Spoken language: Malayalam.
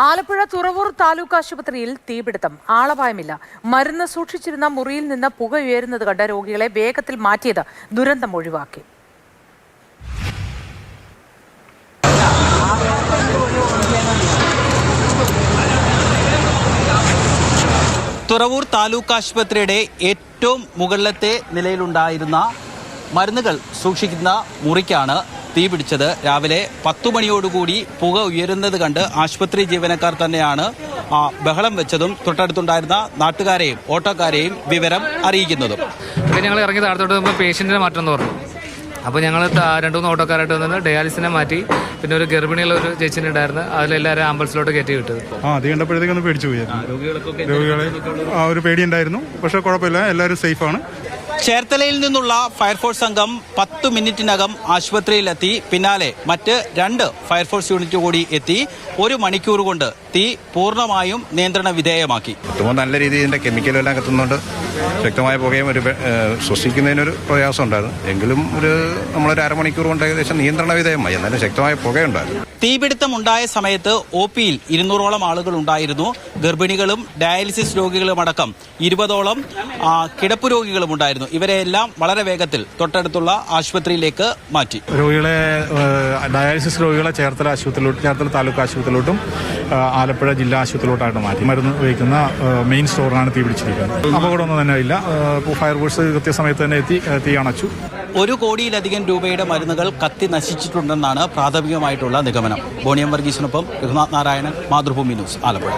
ആലപ്പുഴ തുറവൂർ താലൂക്ക് ആശുപത്രിയിൽ തീപിടുത്തം. ആളപായമില്ല. മരുന്ന് സൂക്ഷിച്ചിരുന്ന മുറിയിൽ നിന്ന് പുക ഉയരുന്നത് കണ്ട രോഗികളെ വേഗത്തിൽ മാറ്റിയത് ദുരന്തം ഒഴിവാക്കി. തുറവൂർ താലൂക്ക് ആശുപത്രിയുടെ ഏറ്റവും മുകളിലത്തെ നിലയിലുണ്ടായിരുന്ന മരുന്നുകൾ സൂക്ഷിക്കുന്ന മുറിക്കാണ് തീപിടിച്ചത്. രാവിലെ 10 മണിയോടുകൂടി പുക ഉയരുന്നത് കണ്ട് ആശുപത്രി ജീവനക്കാർ തന്നെയാണ് ബഹളം വെച്ചതും തൊട്ടടുത്തുണ്ടായിരുന്ന നാട്ടുകാരെയും ഓട്ടോക്കാരെയും വിവരം അറിയിക്കുന്നതും. ഞങ്ങൾ ഇറങ്ങി താഴത്തോട്ട് പേഷ്യന്റിനെ മാറ്റണമെന്ന് പറഞ്ഞു. അപ്പോൾ ഞങ്ങൾ 2-3 ഓട്ടോക്കാരായിട്ട് വന്നിട്ട് ഡയാലിസിനെ മാറ്റി. പിന്നെ ഒരു ഗർഭിണിയുള്ള ഒരു ചേച്ചിനെ ഉണ്ടായിരുന്നു. അതിലെല്ലാവരും ആംബുലൻസിലോട്ട് കയറ്റി വിട്ടത്. അത് കണ്ടപ്പോഴത്തേക്കൊന്ന് പേടിച്ചു പോയി. രോഗികളെ ഒരു പേടിയുണ്ടായിരുന്നു. പക്ഷെ കുഴപ്പമില്ല, എല്ലാവരും സേഫാണ്. ചേർത്തലയിൽ നിന്നുള്ള ഫയർഫോഴ്സ് സംഘം 10 മിനിറ്റിനകം ആശുപത്രിയിലെത്തി. പിന്നാലെ മറ്റ് 2 ഫയർഫോഴ്സ് യൂണിറ്റ് കൂടി എത്തി. 1 മണിക്കൂർ കൊണ്ട് തീ പൂർണ്ണമായും നിയന്ത്രണ വിധേയമാക്കി. നല്ല രീതിയിൽ ഇതിന്റെ കെമിക്കലെല്ലാം കത്തുന്നുണ്ട്. ശക്തമായ പുകയും ഒരു ശ്വസിക്കുന്നതിനൊരു പ്രയാസം ഉണ്ടായിരുന്നു. എങ്കിലും നമ്മളൊരു അരമണിക്കൂർ കൊണ്ട് ഏകദേശം നിയന്ത്രണ വിധേയമായി. എന്നാലും ശക്തമായ പുകയുണ്ടായിരുന്നു. തീപിടുത്തം ഉണ്ടായ സമയത്ത് OPയിൽ 200ഓളം ആളുകൾ ഉണ്ടായിരുന്നു. ഗർഭിണികളും ഡയാലിസിസ് രോഗികളുമടക്കം 20ഓളം കിടപ്പ് രോഗികളും ഉണ്ടായിരുന്നു. ഇവരെല്ലാം വളരെ വേഗത്തിൽ തൊട്ടടുത്തുള്ള ആശുപത്രിയിലേക്ക് മാറ്റി. ഡയാലിസിസ് രോഗികളെ ചേർത്തല താലൂക്ക് ആശുപത്രിയിലോട്ടും ആലപ്പുഴ ജില്ലാ ആശുപത്രിയിലോട്ടായിട്ട് മാറ്റി. മരുന്ന് ഉപയോഗിക്കുന്ന മെയിൻ സ്റ്റോറിനാണ് തീ പിടിച്ചിരിക്കുന്നത്. അപകടമൊന്നും തന്നെ ഇല്ല. ഫയർഫോഴ്സ് കൃത്യസമയത്ത് തന്നെ എത്തി തീ അണച്ചു. 1 കോടിയിലധികം രൂപയുടെ മരുന്നുകൾ കത്തി നശിച്ചിട്ടുണ്ടെന്നാണ് പ്രാഥമികമായിട്ടുള്ള നിഗമനം. ബോണിയം വർഗീസിനൊപ്പം രഘുനാഥ് നാരായണൻ, മാതൃഭൂമി ന്യൂസ്, ആലപ്പുഴ.